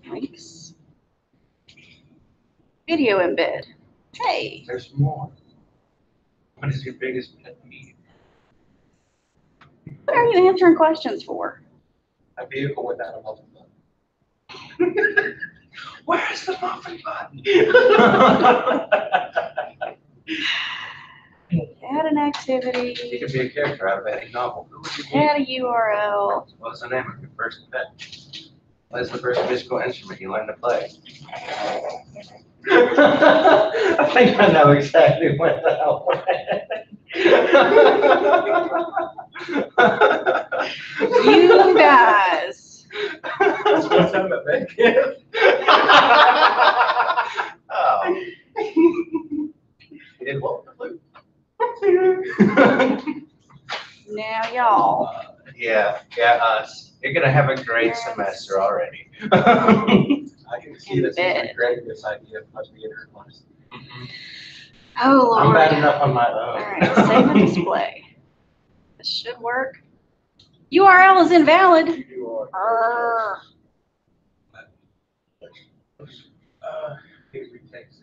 Links. Video embed. Hey. There's more. What is your biggest pet peeve? What are you answering questions for? A vehicle without a muffin button. Where's the muffin button? Add an activity. You could be a character out of any novel. Who would you be? Add a URL. What's the name of your first pet? What is the first musical instrument you learned to play? I think I know exactly what that went. You guys. That's what's on the bed. Oh. You did what with the flute? Now, y'all. Yeah, us. You're gonna have a great semester already. I can see this is regretting this idea of us being organized. Oh, Lord. I'm bad enough on my own. All right, save and display. This should work. URL is invalid. You are. Arr. Here's your text.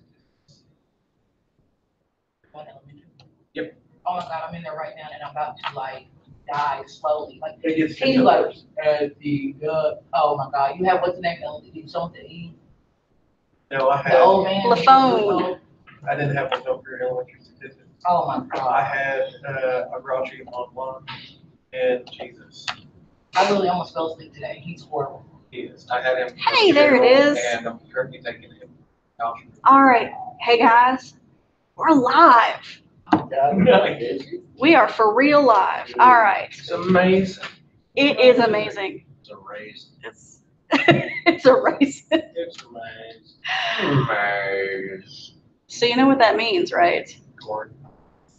Yep. Oh my God, I'm in there right now and I'm about to like die slowly. Like, It gets P letters. Oh my God, you have what's the name? You something to eat? No, I The old had, man. LaFone. I didn't have a no for elementary certificate. Oh my I God. had, a brought you on one and Jesus. I really almost fell asleep today. He's horrible. He is. I had him. Hey, there it is. And I'm currently taking him. All right. Hey, guys. We're live. We are for real live. All right. It's amazing. It is amazing. It's a race. It's it's a race. It's amazing. Amazing. So you know what that means, right? Corn.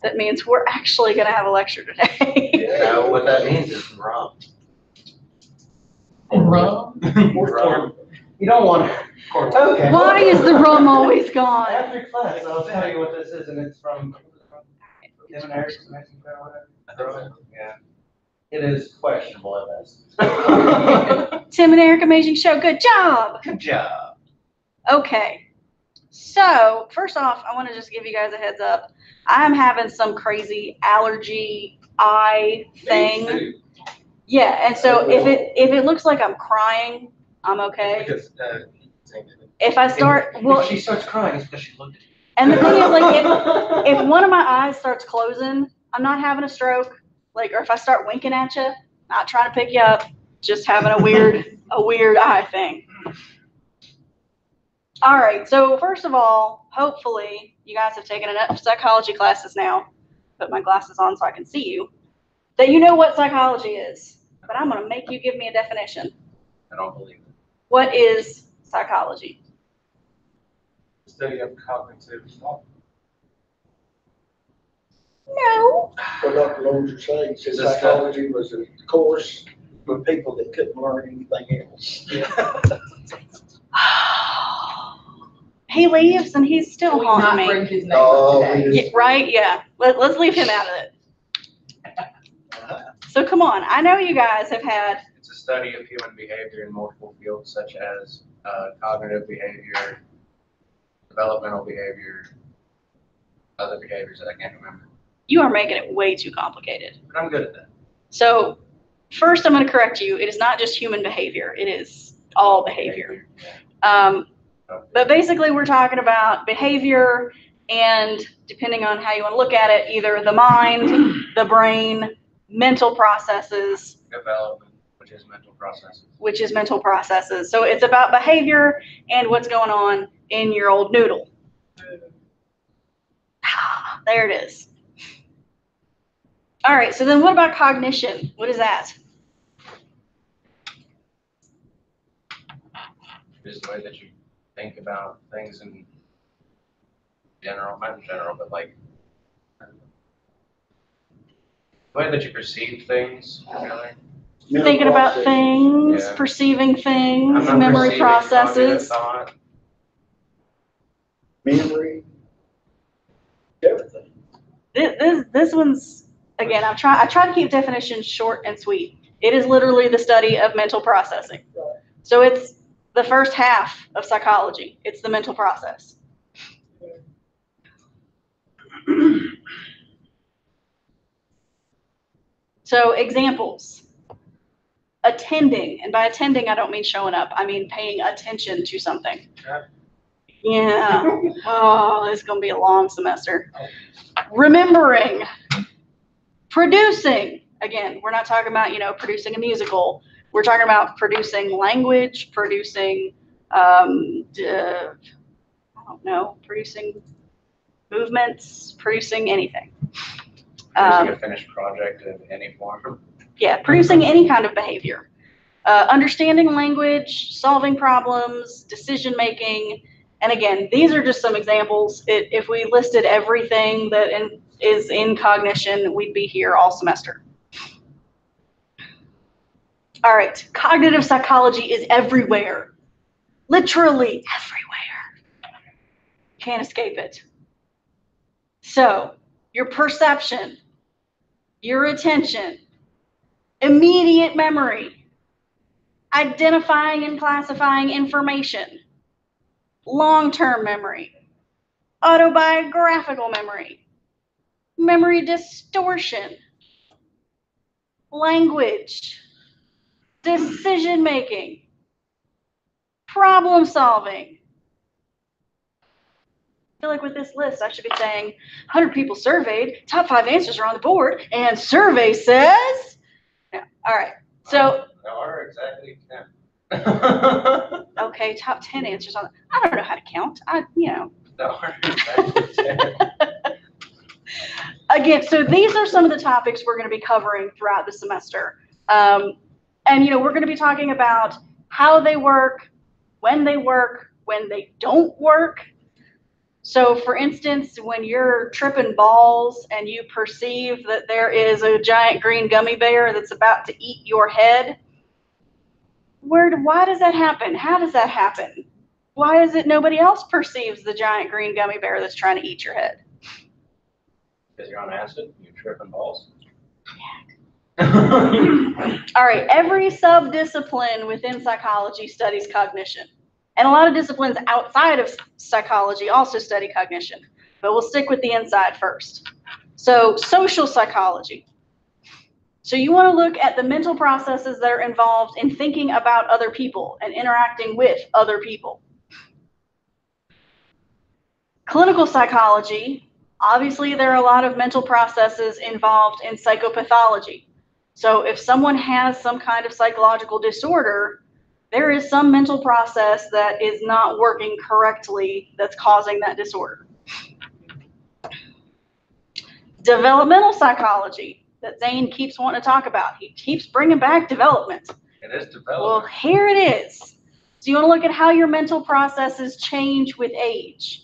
That means we're actually going to have a lecture today. Yeah, what that means is rum. Rum? Rum. You don't want corn. Okay. Why is the rum always gone? After class, I'll tell you what this is, and it's from Tim and Eric's Mexican or whatever. Yeah. It is questionable at best. Tim and Eric, amazing show. Good job. Good job. Okay. So first off, I want to just give you guys a heads up. I'm having some crazy allergy eye thing. Yeah, and so if it looks like I'm crying, I'm okay. Because, If I start, well, If she starts crying, it's because she looked at you. and the thing is, like, if one of my eyes starts closing, I'm not having a stroke. Like, or if I start winking at you, not trying to pick you up, just having a weird eye thing. All right. So first of all, hopefully you guys have taken enough psychology classes now. Put my glasses on so I can see you. That you know what psychology is. But I'm going to make you give me a definition. I don't believe it. What is psychology? study of cognitive thought. No. What Dr. Lowe's was saying, said psychology was a course for people that couldn't learn anything else. He leaves and he's still Will you not haunting me. bring his name Oh, up today? Yeah, right? Yeah. Let's leave him out of it. So come on. I know you guys have had. It's a study of human behavior in multiple fields such as cognitive behavior, developmental behavior, other behaviors that I can't remember. You are making it way too complicated. But I'm good at that. So first, I'm going to correct you. It is not just human behavior. It is all behavior. But basically, we're talking about behavior, and depending on how you want to look at it, either the mind, the brain, mental processes, Development, which is mental processes. which is mental processes. So it's about behavior and what's going on in your old noodle. There it is. All right, so then what about cognition? What is that? Is the way that you think about things in general, not in general, but like the way that you perceive things, really. Thinking about things, Yeah. perceiving things, I'm not memory perceiving cognitive processes. thought. Memory, everything. This one's, again, I try to keep definitions short and sweet. It is literally the study of mental processing. So it's the first half of psychology. It's the mental process. So examples. Attending, and by attending, I don't mean showing up. I mean paying attention to something. Yeah. Oh, it's going to be a long semester. Remembering. Producing. Again, we're not talking about, producing a musical. We're talking about producing language, producing, producing movements, producing anything. Producing a finished project in any form. Yeah, producing any kind of behavior. Understanding language, solving problems, decision making. And again, these are just some examples. If we listed everything that is in cognition, we'd be here all semester. All right, cognitive psychology is everywhere. Literally everywhere. Can't escape it. So, your perception, your attention, immediate memory, identifying and classifying information, long-term memory, autobiographical memory, memory distortion, language, decision-making, problem-solving. I feel like with this list, I should be saying 100 people surveyed, top 5 answers are on the board, and survey says, yeah, all right. So There are exactly 10. okay, top 10 answers on. I don't know how to count. There are exactly 10. Again, so these are some of the topics we're going to be covering throughout the semester. And we're going to be talking about how they work, when they don't work. So for instance, when you're tripping balls and you perceive that there is a giant green gummy bear that's about to eat your head, why does that happen? How does that happen? Why is it nobody else perceives the giant green gummy bear that's trying to eat your head? Because you're on acid, you're tripping balls. All right, every sub-discipline within psychology studies cognition. And a lot of disciplines outside of psychology also study cognition, but we'll stick with the inside first. So social psychology. So you want to look at the mental processes that are involved in thinking about other people and interacting with other people. Clinical psychology, obviously there are a lot of mental processes involved in psychopathology. So if someone has some kind of psychological disorder, there is some mental process that is not working correctly that's causing that disorder. Developmental psychology that Zane keeps wanting to talk about. He keeps bringing back development. It is development. Well, here it is. So you want to look at how your mental processes change with age.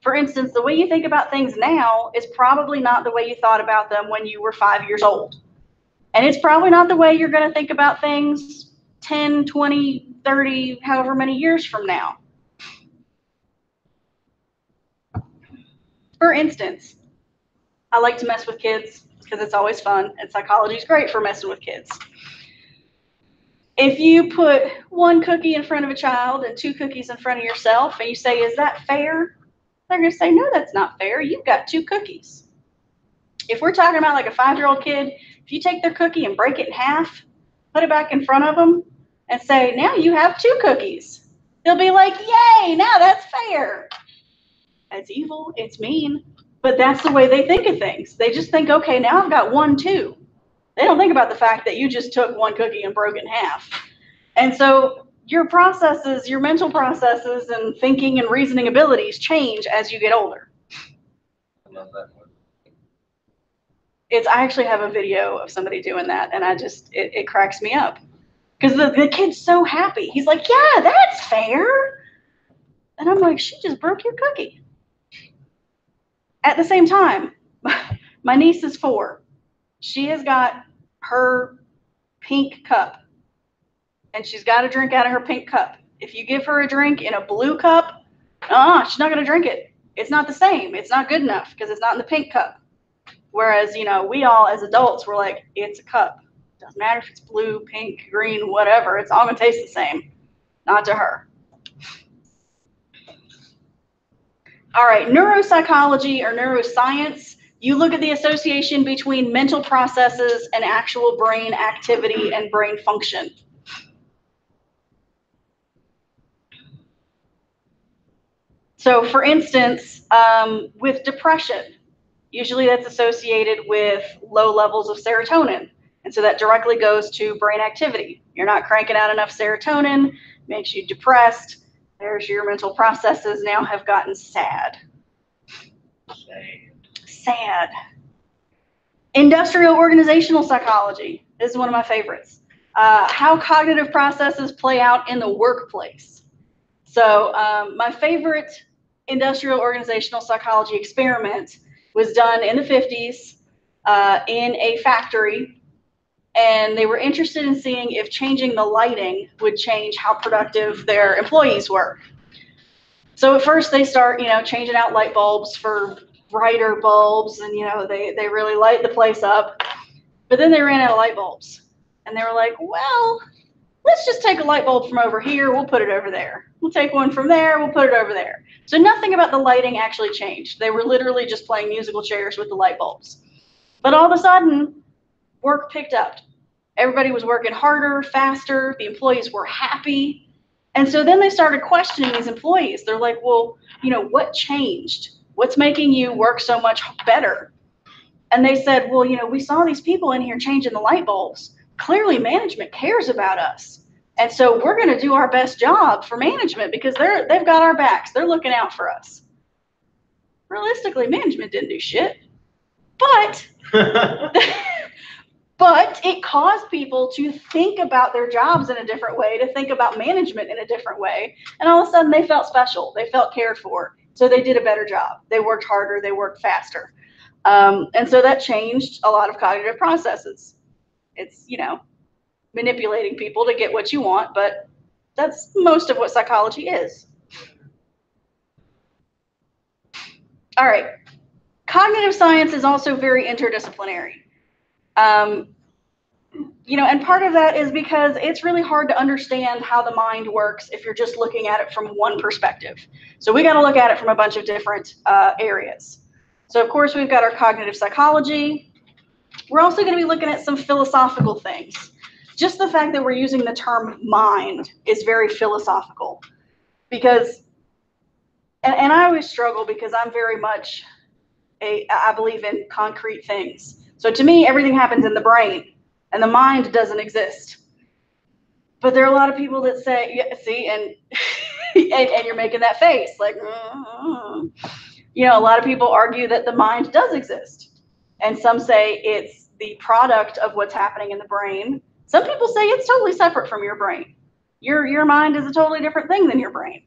For instance, the way you think about things now is probably not the way you thought about them when you were 5 years old. And it's probably not the way you're going to think about things 10, 20, 30, however many years from now. For instance, I like to mess with kids because it's always fun, and psychology is great for messing with kids. If you put 1 cookie in front of a child and 2 cookies in front of yourself, and you say, is that fair? They're going to say, no, that's not fair. You've got 2 cookies. If we're talking about like a 5-year-old kid, if you take their cookie and break it in half, put it back in front of them, and say, now you have 2 cookies. They'll be like, yay, now that's fair. That's evil, it's mean, but that's the way they think of things. They just think, okay, now I've got 1 too. They don't think about the fact that you just took 1 cookie and broke it in half. And so your processes, your mental processes and thinking and reasoning abilities change as you get older. I love that one. I actually have a video of somebody doing that, and it cracks me up. Because the kid's so happy. He's like, yeah, that's fair. And I'm like, she just broke your cookie. At the same time, my niece is 4. She has got her pink cup. And she's got to drink out of her pink cup. If you give her a drink in a blue cup, she's not going to drink it. It's not the same. It's not good enough because it's not in the pink cup. Whereas, we all as adults, we're like, it's a cup. Doesn't matter if it's blue, pink, green, whatever. It's all going to taste the same. not to her. All right, neuropsychology or neuroscience, you look at the association between mental processes and actual brain activity and brain function. So for instance, with depression, usually that's associated with low levels of serotonin. And so that directly goes to brain activity. You're not cranking out enough serotonin, makes you depressed. There's your mental processes now have gotten sad. Sad. Industrial organizational psychology. This is one of my favorites. How cognitive processes play out in the workplace. So my favorite industrial organizational psychology experiment was done in the 50s in a factory, and they were interested in seeing if changing the lighting would change how productive their employees were. So at first they start, changing out light bulbs for brighter bulbs, and they really light the place up. But then they ran out of light bulbs, and they were like, well, let's just take a light bulb from over here, we'll put it over there. We'll take one from there, we'll put it over there. So nothing about the lighting actually changed. They were literally just playing musical chairs with the light bulbs. But all of a sudden, work picked up. Everybody was working harder, faster, the employees were happy. And so then they started questioning these employees. They're like, well, what changed? What's making you work so much better? And they said, well, we saw these people in here changing the light bulbs. Clearly management cares about us. And so we're going to do our best job for management because they've got our backs. They're looking out for us. Realistically, management didn't do shit. But but it caused people to think about their jobs in a different way, to think about management in a different way. And all of a sudden they felt special. They felt cared for. So they did a better job. They worked harder. They worked faster. And so that changed a lot of cognitive processes. It's, manipulating people to get what you want, but that's most of what psychology is. All right. Cognitive science is also very interdisciplinary. And part of that is because it's really hard to understand how the mind works if you're just looking at it from one perspective. So we got to look at it from a bunch of different areas. So of course we've got our cognitive psychology. We're also going to be looking at some philosophical things. Just the fact that we're using the term mind is very philosophical because, and I always struggle because I'm very much I believe in concrete things. So to me, everything happens in the brain and the mind doesn't exist. But there are a lot of people that say, yeah, see, and you're making that face like, a lot of people argue that the mind does exist. And some say it's the product of what's happening in the brain. Some people say it's totally separate from your brain. Your mind is a totally different thing than your brain.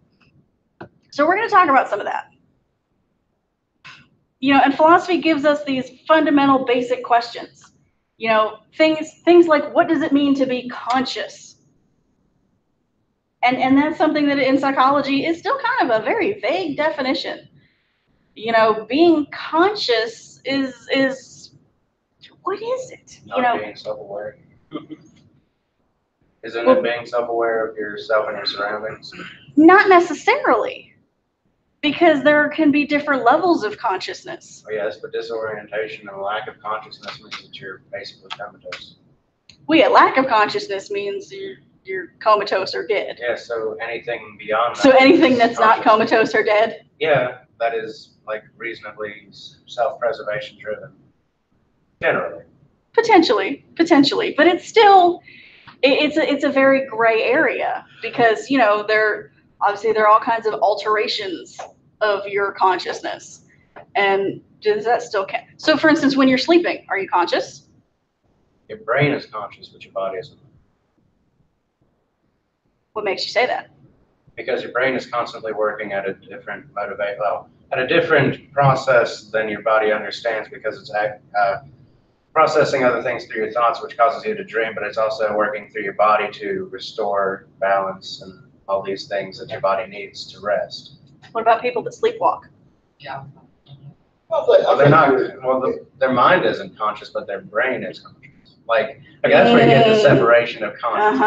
So we're going to talk about some of that. And philosophy gives us these fundamental basic questions. Things like, what does it mean to be conscious? And that's something that in psychology is still kind of a very vague definition. Being conscious is what is it? Not being self-aware. Isn't it being self-aware of yourself and your surroundings? Not necessarily, because there can be different levels of consciousness. Oh yes, but disorientation and lack of consciousness means that you're basically comatose. Well, yeah, lack of consciousness means you're comatose or dead. Yeah, so anything beyond that. So anything that's not comatose or dead? Yeah, that is like reasonably self-preservation driven. Generally. Potentially, but it's still, it's a very gray area because, there are all kinds of alterations of your consciousness. And does that still count? So for instance, when you're sleeping, are you conscious? Your brain is conscious, but your body isn't. What makes you say that? Because your brain is constantly working at a different at a different process than your body understands, because it's processing other things through your thoughts, which causes you to dream, but it's also working through your body to restore balance and all these things that your body needs to rest. What about people that sleepwalk? Yeah. Well, they're not. Well, their mind isn't conscious, but their brain is conscious. Like that's where you get the separation of consciousness.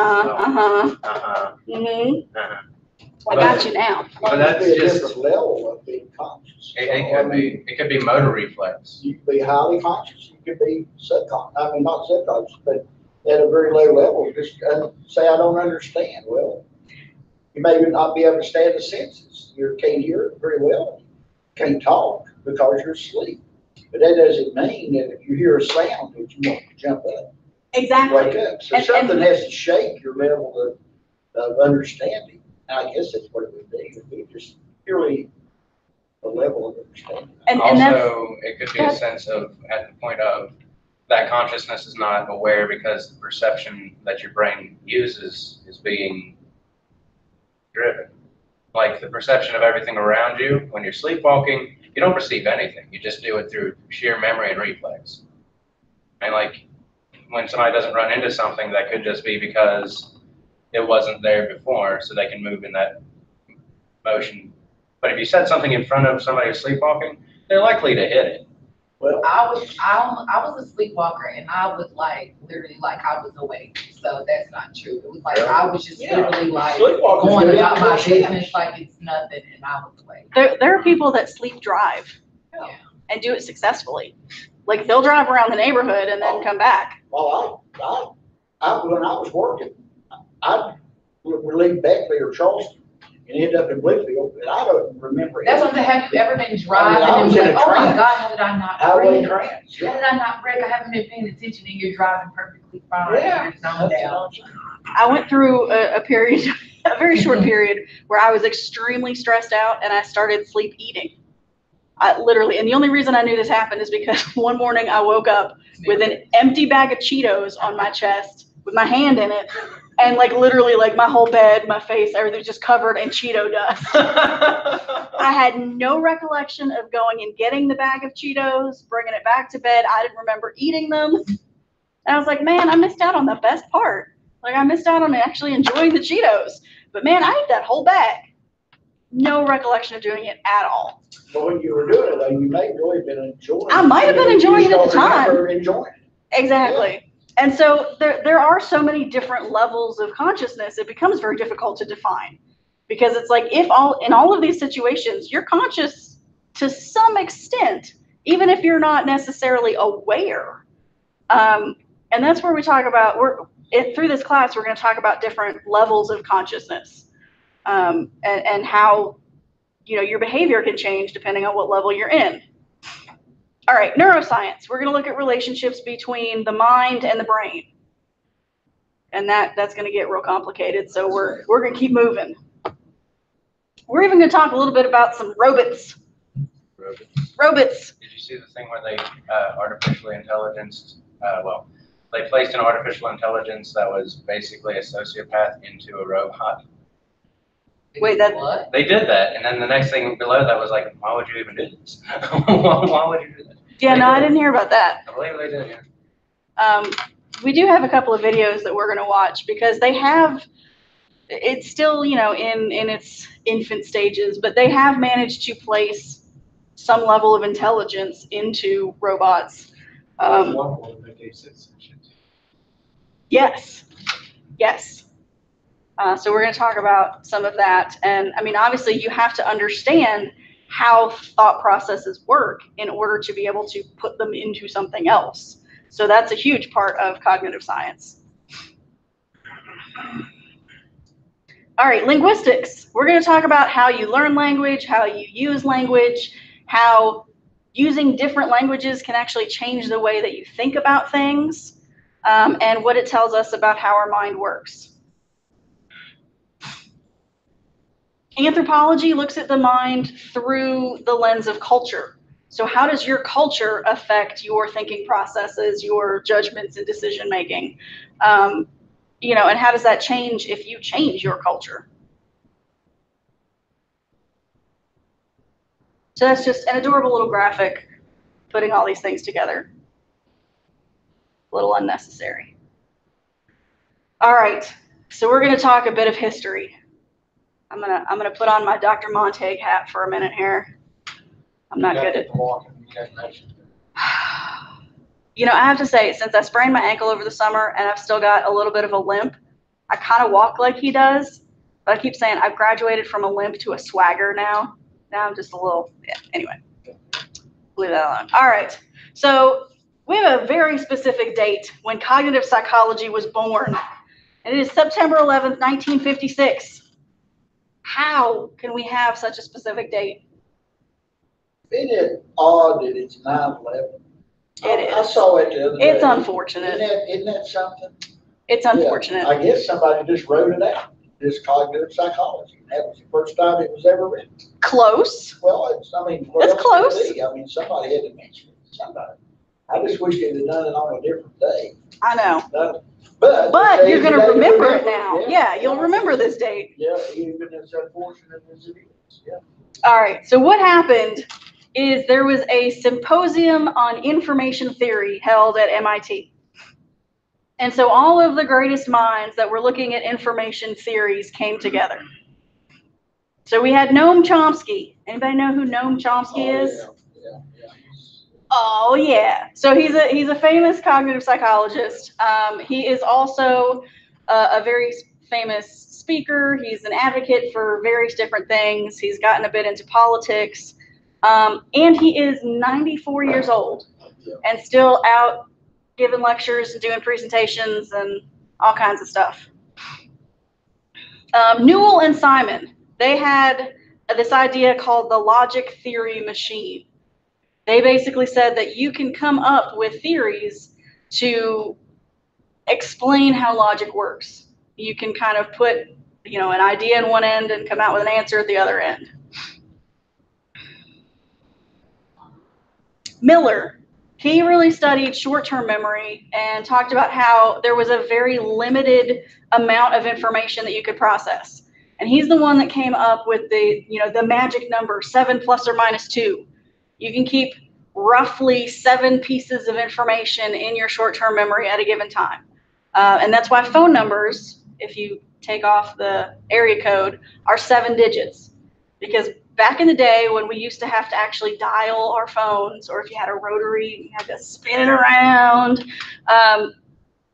I got you now. But that's Might be a just, different level of being conscious. it could be motor reflex. You could be highly conscious, you could be subconscious, I mean, not subconscious, but at a very low level, just say, I don't understand. Well, you may not be able to understand the senses. You can't hear very well, can't talk because you're asleep. But that doesn't mean that if you hear a sound that you want to jump up, Exactly. wake up. So something has to shake your level of understanding. And I guess that's what it would be. It would be just purely a level of understanding. And that's, Also, it could be a sense of, at the point of, that consciousness is not aware because the perception that your brain uses is being driven. Like the perception of everything around you, when you're sleepwalking, you don't perceive anything. You just do it through sheer memory and reflex. And like when somebody doesn't run into something, that could just be because it wasn't there before, so they can move in that motion. But if you set something in front of somebody who's sleepwalking, they're likely to hit it. Well, I was a sleepwalker and I was like, literally like I was awake. So that's not true. It was like, I was just literally like Sleepwalkers going do about my that. business like it's nothing and I was awake. there are people that sleep drive Yeah. and do it successfully. Like they'll drive around the neighborhood and then come back. well, when I was working, I would leave Beckley or Charleston and end up in Bluefield, and I don't remember. That's what I'm saying. Have you ever been driving I and was be in like, a oh my trance. God, how did I not Highway brake? trance. How did I not brake? I haven't been paying attention and you're driving perfectly fine. Yeah. You're zoned out. I went through a period, a very short period, where I was extremely stressed out and I started sleep eating. I literally, and the only reason I knew this happened is because one morning I woke up with an empty bag of Cheetos on my chest with my hand in it. And like literally like my whole bed, my face, everything's just covered in Cheeto dust. I had no recollection of going and getting the bag of Cheetos, bringing it back to bed. I didn't remember eating them. And I was like, man, I missed out on the best part. Like I missed out on actually enjoying the Cheetos. But man, I ate that whole bag. No recollection of doing it at all. But when you were doing it, though, you may really have been enjoying it. I might have been enjoying it at the time. You remember enjoying it. Exactly. And so there are so many different levels of consciousness, it becomes very difficult to define. Because it's like in all of these situations, you're conscious to some extent, even if you're not necessarily aware. And that's where we talk about, through this class, we're going to talk about different levels of consciousness, and how, your behavior can change depending on what level you're in. All right, neuroscience. We're going to look at relationships between the mind and the brain. And that's going to get real complicated, so we're going to keep moving. We're even going to talk a little bit about some robots. Robots. Did you see the thing where they artificially intelligence, they placed an artificial intelligence that was basically a sociopath into a robot? Wait, that- What? They did that, and then the next thing below that was like, why would you even do this? Why would you do that? Yeah, no, I didn't hear about that. I believe they did, yeah. We do have a couple of videos that we're going to watch because they have, it's still, in its infant stages, but they have managed to place some level of intelligence into robots. Yes. So we're going to talk about some of that. And I mean, obviously you have to understand how thought processes work in order to be able to put them into something else. So that's a huge part of cognitive science. All right, linguistics. We're going to talk about how you learn language, how you use language, how using different languages can actually change the way that you think about things, and what it tells us about how our mind works. Anthropology looks at the mind through the lens of culture. So how does your culture affect your thinking processes, your judgments and decision making? And how does that change if you change your culture? So that's just an adorable little graphic putting all these things together. A little unnecessary. All right, so we're going to talk a bit of history. I'm gonna put on my Dr. Montague hat for a minute here. I'm not good at. You know, I have to say, since I sprained my ankle over the summer and I've still got a little bit of a limp, I kind of walk like he does. But I keep saying I've graduated from a limp to a swagger now. Now I'm just a little, yeah, anyway. Leave that alone. All right. So we have a very specific date when cognitive psychology was born. And it is September 11th, 1956. How can we have such a specific date? Isn't it odd that it's 9/11? It I is. saw it the other day. It's unfortunate. Isn't that something? It's unfortunate. Yeah, I guess somebody just wrote it out, this cognitive psychology. That was the first time it was ever written. Close. Well, it's It's could close. it be? I mean, somebody had to mention it, somebody. I just wish they'd have done it on a different day. I know. But You're going to today remember it now. Yeah. Yeah, you'll remember this date. Yeah, even as unfortunate as it is, yeah. All right. So what happened is there was a symposium on information theory held at MIT. And so all of the greatest minds that were looking at information theories came together. So we had Noam Chomsky. Anybody know who Noam Chomsky is? Yeah. Oh yeah. So he's a famous cognitive psychologist. He is also a very famous speaker. He's an advocate for various different things. He's gotten a bit into politics. And he is 94 years old and still out giving lectures and doing presentations and all kinds of stuff. Newell and Simon, they had this idea called the logic theory machine. They basically said that you can come up with theories to explain how logic works. You can kind of put, you know, an idea in one end and come out with an answer at the other end. Miller, he really studied short-term memory and talked about how there was a very limited amount of information that you could process. And he's the one that came up with the, you know, the magic number 7 plus or minus 2. You can keep roughly 7 pieces of information in your short-term memory at a given time. And that's why phone numbers, if you take off the area code, are 7 digits. Because back in the day when we used to have to actually dial our phones, or if you had a rotary, you had to spin it around,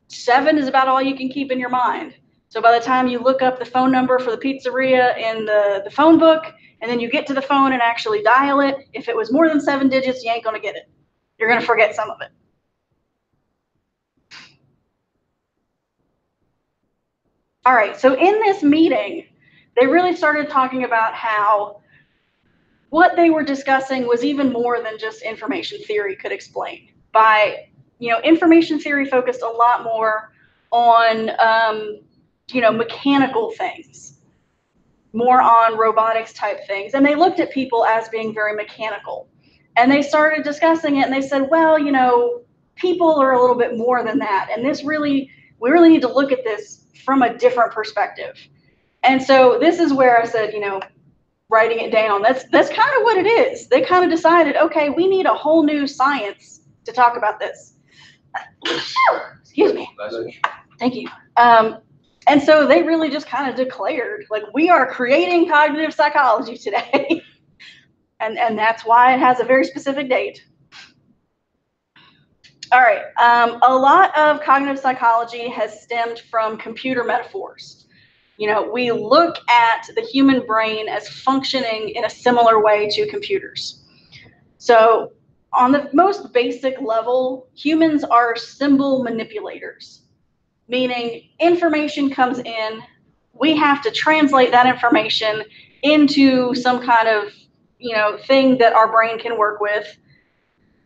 7 is about all you can keep in your mind. So by the time you look up the phone number for the pizzeria in the phone book, and then you get to the phone and actually dial it, if it was more than 7 digits, you ain't gonna get it. You're gonna forget some of it. All right, so in this meeting, they really started talking about how what they were discussing was even more than just information theory could explain. By, you know, information theory focused a lot more on, you know, mechanical things, more on robotics type things. And they looked at people as being very mechanical. And they started discussing it and they said, well, you know, people are a little bit more than that. And we really need to look at this from a different perspective. And so this is where I said, you know, writing it down, that's kind of what it is. They kind of decided, okay, we need a whole new science to talk about this. Excuse me. Thank you. And so they really just kind of declared, like, we are creating cognitive psychology today. and that's why it has a very specific date. All right. A lot of cognitive psychology has stemmed from computer metaphors. You know, we look at the human brain as functioning in a similar way to computers. So on the most basic level, humans are symbol manipulators, meaning information comes in, we have to translate that information into some kind of, you know, thing that our brain can work with.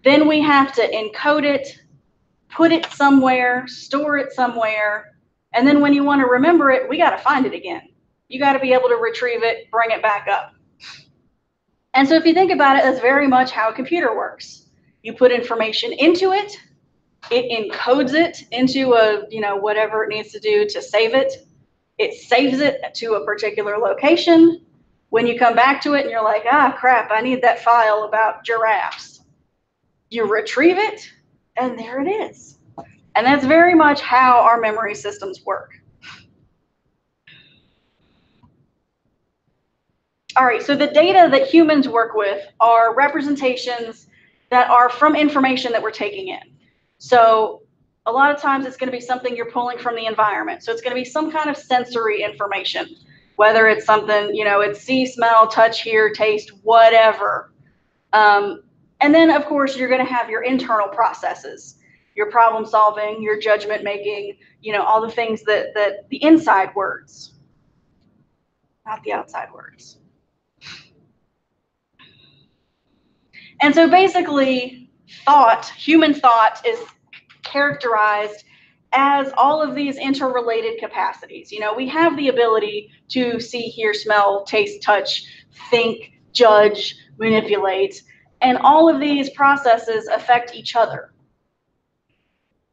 Then we have to encode it, put it somewhere, store it somewhere. And then when you want to remember it, we got to find it again. You got to be able to retrieve it, bring it back up. And so if you think about it, that's very much how a computer works. You put information into it, it encodes it into a, you know, whatever it needs to do to save it. It saves it to a particular location. When you come back to it and you're like, ah, crap, I need that file about giraffes. You retrieve it, and there it is. And that's very much how our memory systems work. All right, so the data that humans work with are representations that are from information that we're taking in. So a lot of times it's going to be something you're pulling from the environment. So it's going to be some kind of sensory information, whether it's something, it's see, smell, touch, hear, taste, whatever. And then, of course, you're going to have your internal processes, your problem solving, your judgment making, all the things that the inside words, not the outside words. And so basically, human thought is characterized as all of these interrelated capacities. We have the ability to see, hear, smell, taste, touch, think, judge, manipulate, and all of these processes affect each other.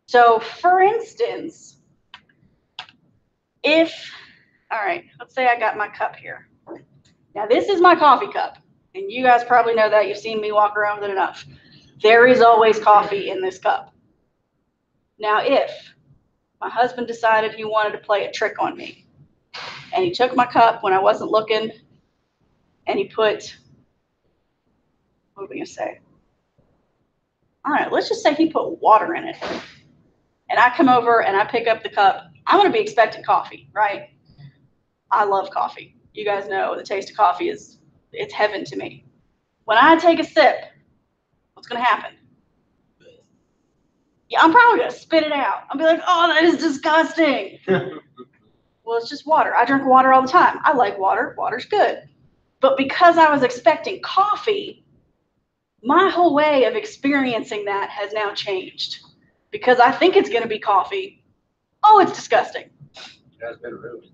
So for instance, all right, let's say I got my cup here. Now this is my coffee cup, and you guys probably know that. You've seen me walk around with it enough. There is always coffee in this cup. Now if my husband decided he wanted to play a trick on me, and he took my cup when I wasn't looking, and he put, what are we gonna say? All right, let's just say he put water in it. And I come over and I pick up the cup. I'm gonna be expecting coffee, right? I love coffee. You guys know the taste of coffee it's heaven to me. When I take a sip, what's gonna happen? Yeah, I'm probably gonna spit it out. I'll be like, oh, that is disgusting. Well, it's just water. I drink water all the time. I like water. Water's good. But because I was expecting coffee, my whole way of experiencing that has now changed. Because I think it's going to be coffee. Oh, it's disgusting. That's been ruined.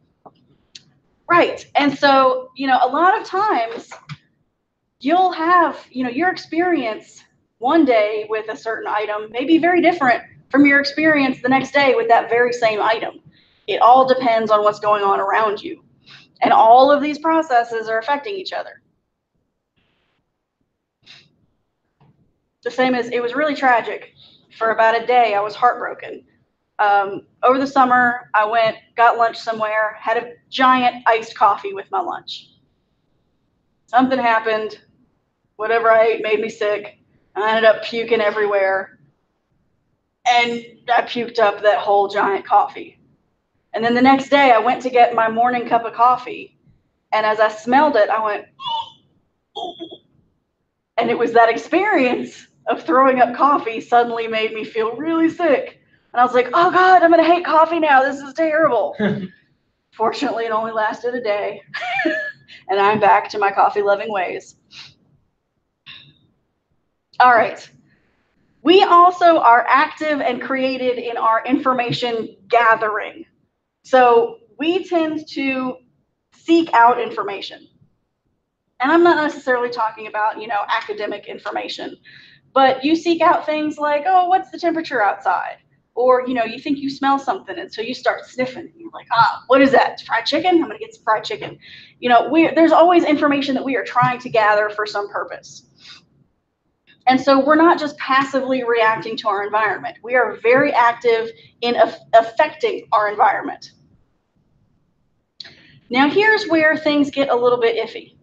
Right. And so, a lot of times you'll have, your experience one day with a certain item may be very different from your experience the next day with that very same item. It all depends on what's going on around you. And all of these processes are affecting each other. The same as, it was really tragic. For about a day, I was heartbroken. Over the summer, I got lunch somewhere, had a giant iced coffee with my lunch. Something happened. Whatever I ate made me sick. I ended up puking everywhere. And I puked up that whole giant coffee. And then the next day, I went to get my morning cup of coffee. And as I smelled it, I went, oh. And it was that experience of throwing up coffee suddenly made me feel really sick. And I was like, oh God, I'm gonna hate coffee now. This is terrible. Fortunately, it only lasted a day. And I'm back to my coffee loving ways. All right. We also are active and created in our information gathering. So we tend to seek out information. And I'm not necessarily talking about, academic information, but you seek out things like, oh, what's the temperature outside? Or, you think you smell something, and so you start sniffing. And you're like, what is that? Fried chicken? I'm going to get some fried chicken. There's always information that we are trying to gather for some purpose. And so we're not just passively reacting to our environment. We are very active in affecting our environment. Now, here's where things get a little bit iffy.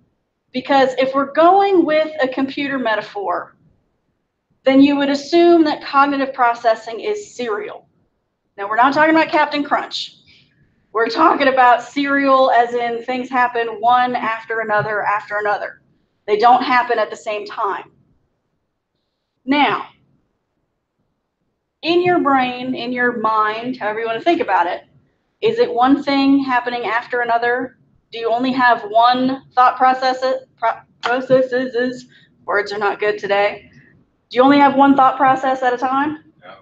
Because if we're going with a computer metaphor, then you would assume that cognitive processing is serial. Now, we're not talking about Captain Crunch. We're talking about serial as in things happen one after another after another. They don't happen at the same time. Now, in your brain, in your mind, however you want to think about it, is it one thing happening after another? Do you only have one thought processes? Words are not good today. Do you only have one thought process at a time? No.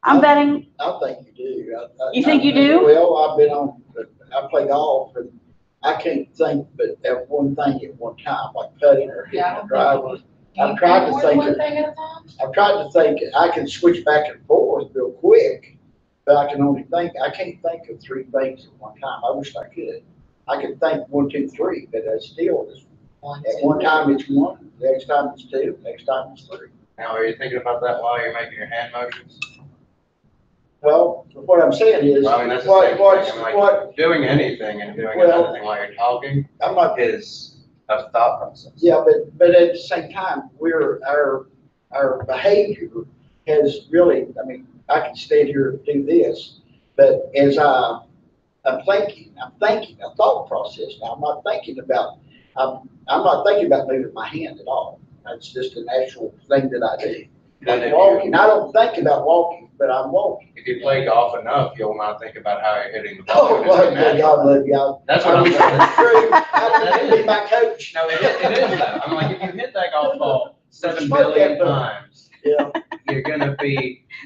I'm betting. I think you do. You think you do? Well, I play golf, and I can't think but at one thing at one time, like putting or hitting a driver. I've tried to think. One thing at a time? I've tried to think. I can switch back and forth real quick, but I can't think of three things at one time. I wish I could. I could think 1, 2, 3, but I still just at one time it's one, next time it's two, next time it's three. Now, are you thinking about that while you're making your hand motions? Well, what I'm saying is, Well, I mean, that's the same thing. I'm like, what, doing anything and doing Well, another thing while you're talking I'm not, is a thought process. yeah, but at the same time, our behavior has really, I mean, I can stand here and do this, but as I'm thinking, a thought process now. I'm not thinking about moving my hand at all. That's just a natural thing that I do. Then Like if walking, I don't think about walking, but I'm walking. If you play golf enough, you'll not think about how you're hitting the ball. Oh, It's well, natural. God love y'all. That's what I'm saying. That's true. I That would is. be my coach. No, it is though. I'm like, if you hit that golf ball 7 Smoke billion that ball. times, Yeah. you're gonna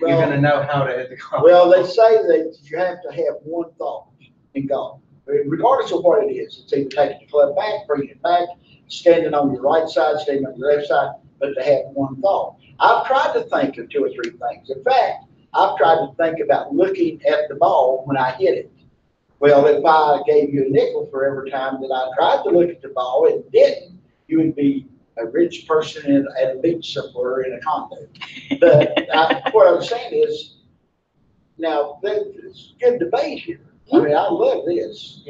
Well, know how to hit the golf. well, they say that you have to have one thought in golf, regardless of what it is. It's either taking the club back, bringing it back, standing on your right side, standing on your left side, but to have one thought. I've tried to think of 2 or 3 things. In fact, I've tried to think about looking at the ball when I hit it. Well, if I gave you a nickel for every time that I tried to look at the ball and didn't, you would be a rich person at a beach somewhere in a condo. But what I'm saying is, now, there's good debate here. I mean, I love this,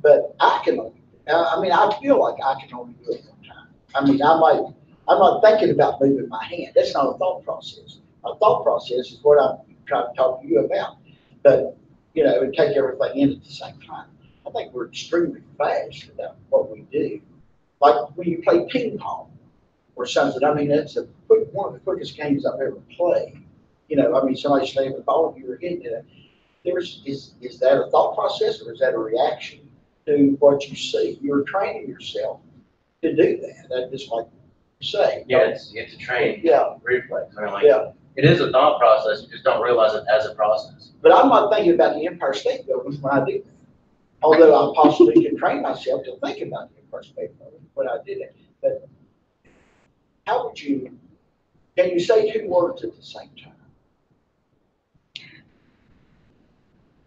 but I feel like I can only do it one time. I mean, I'm not thinking about moving my hand. That's not a thought process. A thought process is what I'm trying to talk to you about. But, and take everything in at the same time. I think we're extremely fast about what we do. Like when you play ping pong or something, I mean, that's one of the quickest games I've ever played. Somebody slammed the ball and you were hitting it. Is that a thought process or is that a reaction to what you see? You're training yourself to do that. That's just like you say. Yeah, it's a trained Yeah. reflex. I mean, like, Yeah. it is a thought process. You just don't realize it as a process. But I'm not thinking about the Empire State Building when I do that. Although I possibly can train myself to think about the Empire State Building when I did it. But can you say 2 words at the same time?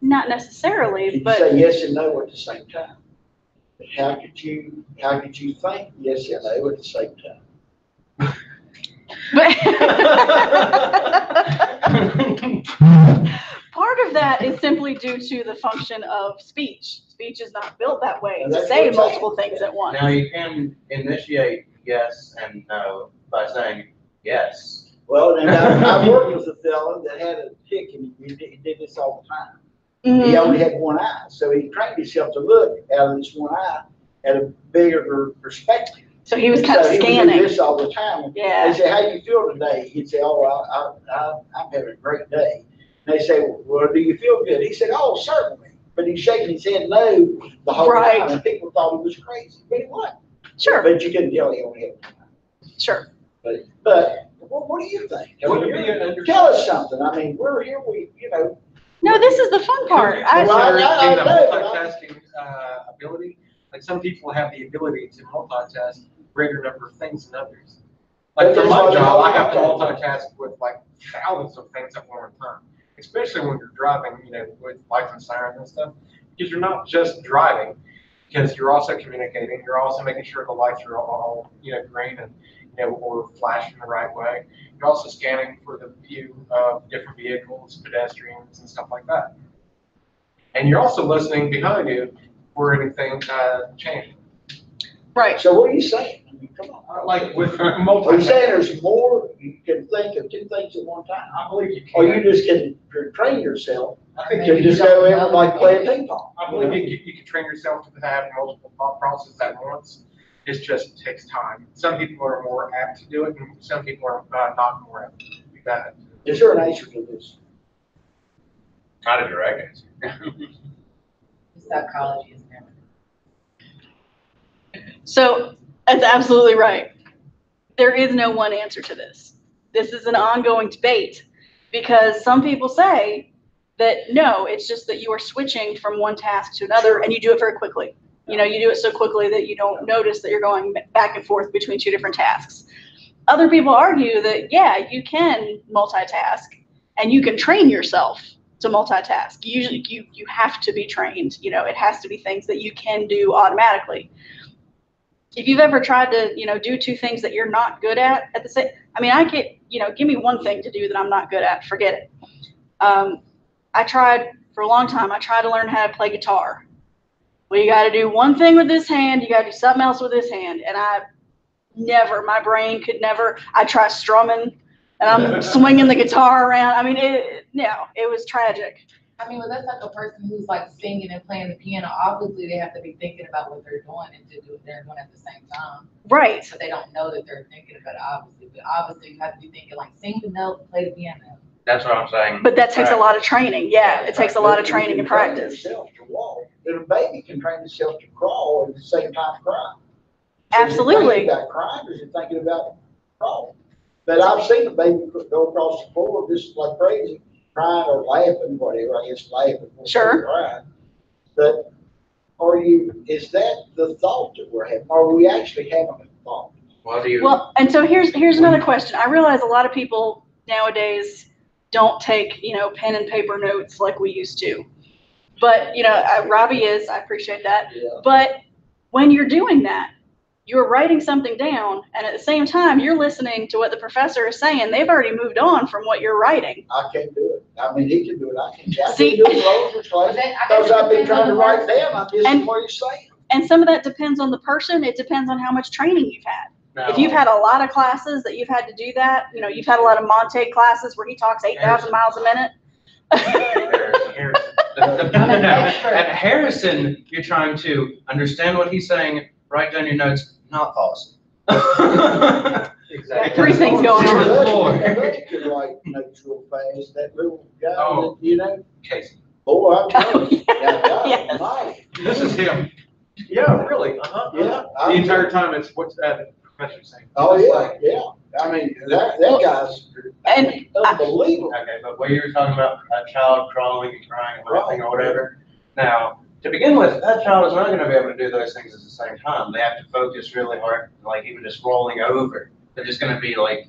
Not necessarily, Can you but say yes and no at the same time? But how could you think yes and no at the same time? part of that is simply due to the function of speech. Speech is not built that way And to that's say what I'm multiple saying. things at once. Now you can initiate yes and no by saying yes. Well, and I worked with a fellow that had a tick and he did this all the time. He Mhm. only had one eye, so he trained himself to look out of this one eye at a bigger perspective. So he was kind of So he would do scanning. this all the time. Yeah. They say, "How you feel today?" He'd say, "Oh, I'm having a great day." And they say, "Well, do you feel good?" He said, "Oh, certainly." But he's shaking his head no the whole Right. time, and people thought he was crazy. But he wasn't. Sure, But you couldn't tell he only had one eye. sure. But what do you think? I Would mean, it be an tell us something. I mean, we're here. No, this is the fun part. Well, Consider I in the know, but multitasking ability, like some people have the ability to multitask greater number of things than others. Like But for that's my why they job, I have to multitask. multitask with like thousands of things at one time, especially when you're driving, with lights and sirens and stuff, because you're not just driving, because you're also communicating, you're also making sure the lights are all, green and, or flashing the right way. You're also scanning for the view of different vehicles, pedestrians and stuff like that. And you're also listening behind you for anything changing. Right. So what are you saying? I mean, come on. Like with Are you multitasking, saying there's more, you can think of 2 things at one time? I believe you Or you can. just can train yourself I think to you just can. go in and like play a ping pong? I believe you can train yourself to have multiple thought processes at once. It just takes time. Some people are more apt to do it, and some people are not more apt to do that. Is there an answer to this? Not a direct answer. Psychology is never. So that's absolutely right. There is no one answer to this. This is an ongoing debate because some people say that no, it's just that you are switching from one task to another and you do it very quickly. You do it so quickly that you don't notice that you're going back and forth between 2 different tasks. Other people argue that, yeah, you can multitask and you can train yourself to multitask. Usually you have to be trained. It has to be things that you can do automatically. If you've ever tried to, do 2 things that you're not good at the same, give me one thing to do that I'm not good at, forget it. I tried for a long time, I tried to learn how to play guitar. Well, you got to do one thing with this hand, you got to do something else with this hand. And my brain could never, I tried strumming, and I'm swinging the guitar around. I mean, it was tragic. I mean, well, that's like a person who's like singing and playing the piano. Obviously, they have to be thinking about what they're doing and to do what they're doing at the same time. Right. But they don't know that they're thinking about it, obviously. But obviously, you have to be thinking like, sing the note, play the piano. That's what I'm saying. But that takes a lot of training. Yeah, it takes a lot of training and Train practice. yourself to walk. Little baby can train himself to crawl at the same time crying. Absolutely. Is he thinking about crying or is he thinking about crawling? But I've seen a baby go across the floor just like crazy, crying or laughing, whatever. I guess laughing. Sure. Crying. But is that the thought that we're having? Are we actually having a thought? What do you? Well, and so here's another question. I realize a lot of people nowadays don't take, pen and paper notes like we used to. But, Robbie I appreciate that. Yeah. But when you're doing that, you're writing something down, and at the same time, you're listening to what the professor is saying. They've already moved on from what you're writing. I can't do it. I mean, he can do it. I can't See- do it all over the place. Because I've been trying to write down. I'm missing what he's saying. And some of that depends on the person. It depends on how much training you've had. No. If you've had a lot of classes that you've had to do that, you've had a lot of Monte classes where he talks 8,000 miles a minute. Harrison. At Harrison, you're trying to understand what he's saying, write down your notes, not false. Exactly. Three things going on. That can write notes real fast. That little guy, Oh. Casey. Boy, I'm telling you. Yes. Nice. This is him. Yeah, really. Uh-huh. Yeah. The entire time it's what's that professor saying. Oh, It's yeah, like, yeah. I mean, that guy's And unbelievable. Okay, but what you were talking about, a child crawling and crying and laughing or whatever. Now, to begin with, that child is not going to be able to do those things at the same time. They have to focus really hard, like even just rolling over. They're just going to be like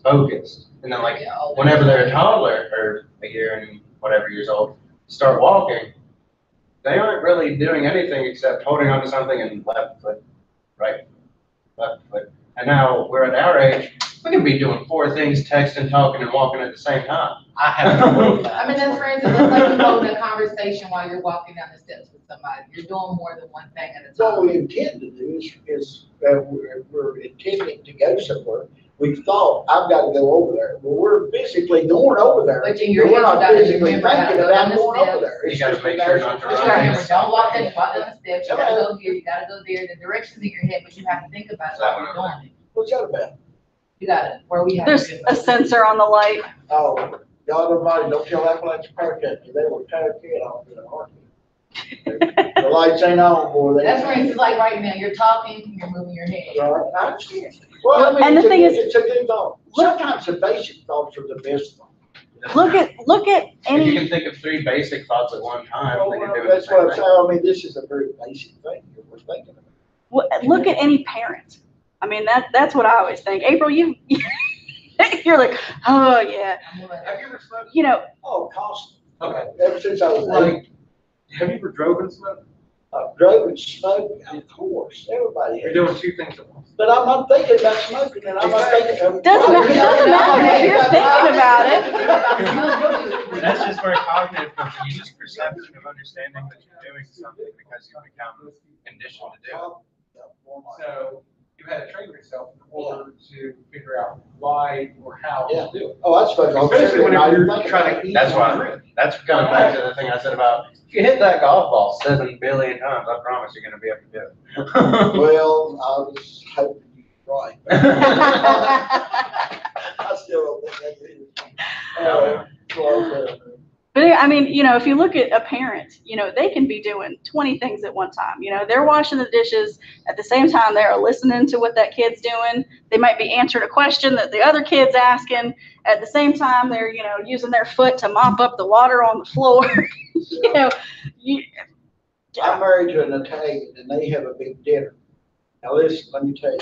focused. And then like whenever they're a toddler or a year and whatever years old, start walking, they aren't really doing anything except holding onto something and left foot, right, left foot. And now we're at our age, we can be doing 4 things, texting, talking, and walking at the same time. I have trouble with that. I mean, that's for instance, that's like you holding a conversation while you're walking down the steps with somebody. You're doing more than one thing at a What time. we intend to do is we're intending to go somewhere. We thought, I've got to go over there. Well, we're physically going over there. But in your We're head, not you gotta physically remember how to thinking go down about the going over steps. there. You It's gotta just make a sure matter not of- to Just run. remember, don't walk down the steps. You gotta go here, you gotta go there. The directions in your head, but you have to think about how you're doing it. What's that about? You got it, where we have. there's a sensor on the light. Oh, God Almighty, don't tell Appalachian Park that, they will tear a kid off in a heartbeat. The lights ain't on, boy. They- That's for instance, like right now, you're talking, you're moving your head. Right, I understand. Well, I mean, And the it's a thing good- is- it's a good thought. Sometimes the basic thoughts are the best thoughts. Look at If you any, can think of 3 basic thoughts at one time, Well, they can do it that's the what I'm same saying. thing. I mean, this is a very basic thing that we're thinking about. look at any parent. I mean, that's what I always think. April, you're like, oh yeah, Have you ever smoked? Oh, constantly. Okay. Ever since I was Like, have you ever drove and smoked? I've drove and smoked, of course, everybody You're has. doing 2 things at once. But I'm not thinking about smoking and I'm not thinking. Doesn't matter if you're thinking about it. That's just very cognitive, you just perception of understanding that you're doing something because you become conditioned to do it. So you had to train yourself in order to figure out why or how Yeah. to do it. Oh, that's what I'm Especially saying. whenever you're I didn't trying think to about That's it. why, that's coming back to the thing I said about, if you hit that golf ball 7 billion times, I promise you're gonna be able to do it. Well, I was hoping you were right. I still don't think that is. Well, But I mean, if you look at a parent, they can be doing 20 things at one time. They're washing the dishes at the same time they're listening to what that kid's doing. They might be answering a question that the other kid's asking. At the same time, they're, using their foot to mop up the water on the floor. I'm married to an Italian and they have a big dinner. Now listen, let me tell you,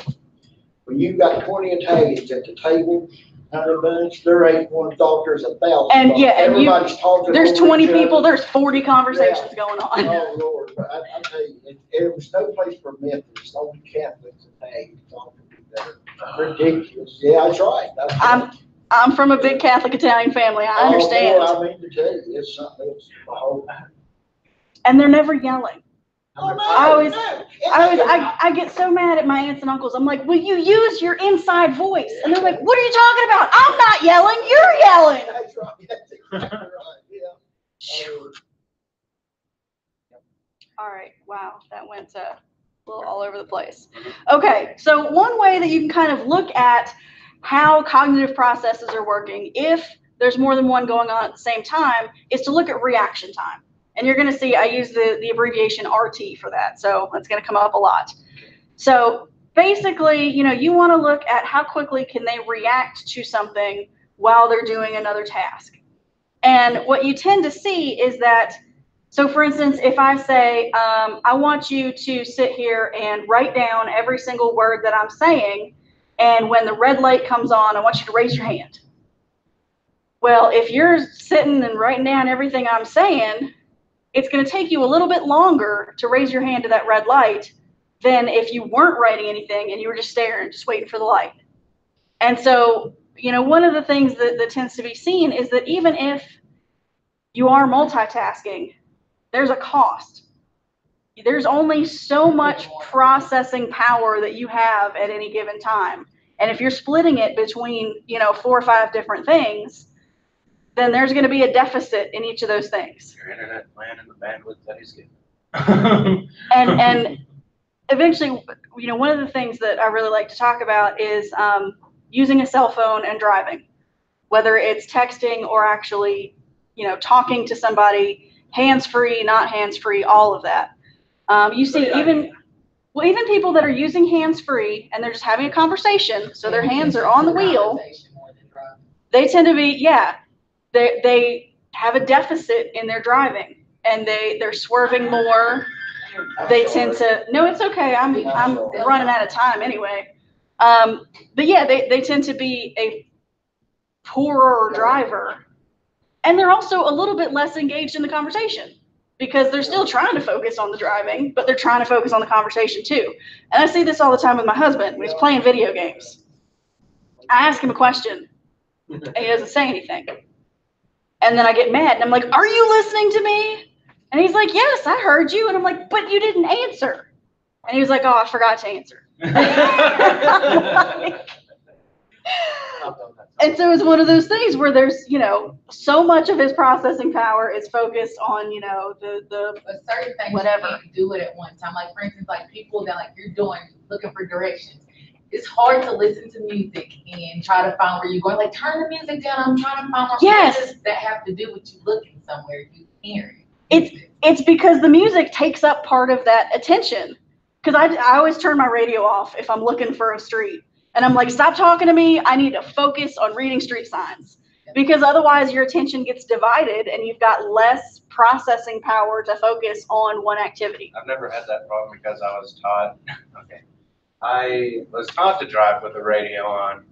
when you've got 20 Italians at the table, 100 bucks, there ain't one thought there's 1,000. And yeah, and everybody's talking. There's over 20 each other. people, there's 40 conversations going on. Oh, Lord, but I tell you, it was no place for Methodists, only Catholics and Italians talking to each other. Ridiculous. Yeah, that's right. That's right. I'm from a big Catholic Italian family. I Oh, understand. boy, I mean to tell you, it's something else. The whole. And they're never yelling. Oh, no, I always- no. I get so mad at my aunts and uncles. I'm like, will you use your inside voice? And they're like, what are you talking about? I'm not yelling. You're yelling. That's right, that's exactly right, yeah. All right. Wow. That went a little all over the place. Okay. So one way that you can kind of look at how cognitive processes are working, if there's more than one going on at the same time, is to look at reaction time. And you're going to see I use the abbreviation RT for that. So that's going to come up a lot. So basically, you want to look at how quickly can they react to something while they're doing another task. And what you tend to see is that, so for instance, if I say, I want you to sit here and write down every single word that I'm saying, and when the red light comes on, I want you to raise your hand. Well, if you're sitting and writing down everything I'm saying, it's going to take you a little bit longer to raise your hand to that red light than if you weren't writing anything and you were just staring, just waiting for the light. And so, one of the things that tends to be seen is that even if you are multitasking, there's a cost. There's only so much processing power that you have at any given time. And if you're splitting it between, 4 or 5 different things, then there's going to be a deficit in each of those things. Your internet plan and the bandwidth that he's getting. And eventually, one of the things that I really like to talk about is using a cell phone and driving, whether it's texting or actually, talking to somebody, hands-free, not hands-free, all of that. You see even people that are using hands-free and they're just having a conversation, so their hands are on the wheel, they tend to be, they have a deficit in their driving, and they're swerving more. They tend to, no, it's okay. I'm running out of time anyway. But yeah, they tend to be a poorer driver, and they're also a little bit less engaged in the conversation because they're still trying to focus on the driving, but they're trying to focus on the conversation too. And I see this all the time with my husband when he's playing video games. I ask him a question and he doesn't say anything. And then I get mad and I'm like, are you listening to me? And he's like, yes, I heard you. And I'm like, but you didn't answer. And he was like, oh, I forgot to answer. And so it's one of those things where there's, so much of his processing power is focused on, But certain things whatever. you can't do it at one time. Like, for instance, like people that you're looking for directions. It's hard to listen to music and try to find where you're going. Like, turn the music down. I'm trying to find my Yes. that have to do with you looking somewhere. You hearing. It's because the music takes up part of that attention. Because I always turn my radio off if I'm looking for a street. And I'm like, stop talking to me. I need to focus on reading street signs. Because otherwise your attention gets divided and you've got less processing power to focus on one activity. I've never had that problem because I was taught, I was taught to drive with the radio on.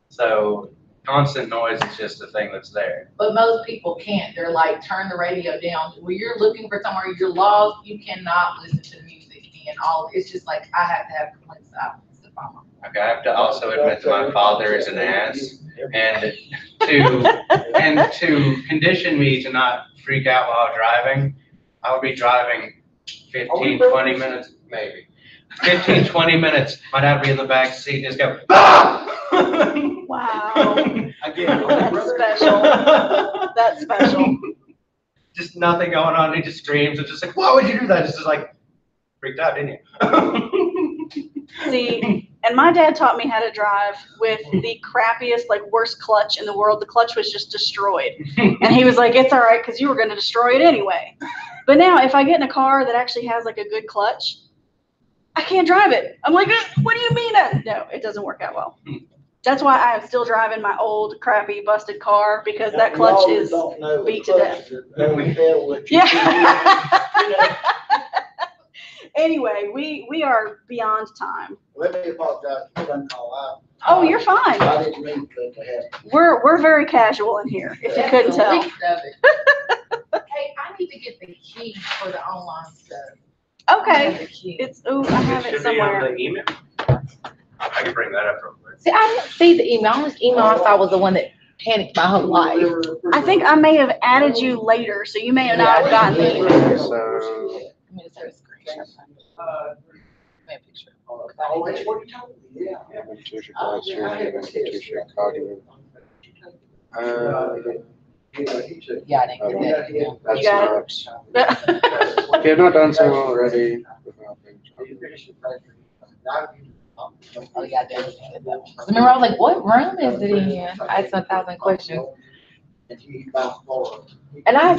So constant noise is just a thing that's there. But most people can't. They're like, turn the radio down. When you're looking for somewhere you're lost, you cannot listen to music and all. It's just like, I have to have complete silence to follow. Okay, I have to also admit that my father is an ass, and to condition me to not freak out while driving, I would be driving 15, 20 minutes, maybe. 15, 20 minutes, my dad would be in the back seat and just go, ah! Wow. Again, That's special. That's special. Just nothing going on, he just screams, and just like, why would you do that? It's just like, freaked out, didn't you? See, and my dad taught me how to drive with the crappiest, worst clutch in the world. The clutch was just destroyed. And he was like, it's all right, because you were going to destroy it anyway. But now if I get in a car that actually has a good clutch, I can't drive it. I'm like, what do you mean? No, it doesn't work out well. That's why I am still driving my old, crappy, busted car, because that clutch is beat to death. Yeah. Anyway, we are beyond time. Let me apologize for the call out. Oh, you're fine. I didn't mean that to happen. We're very casual in here, if you couldn't tell. Hey, I need to get the key for the online stuff. Okay. The key. I have it should somewhere. be on the email. I can bring that up real quick. See, I didn't see the email. The only email I saw was the one that panicked my whole life. I think I may have added you later, so you may have not have gotten the email. So, Oh, that's what he told me, yeah. Institution Oh, posture, yeah, I had this institution test. cognitive. Yeah, I didn't get that. That's You got it. maps. If you have not done so already, Oh, yeah, I didn't get that one. Remember, I was like, what room is it in? I asked 1,000 questions. And he about more. And I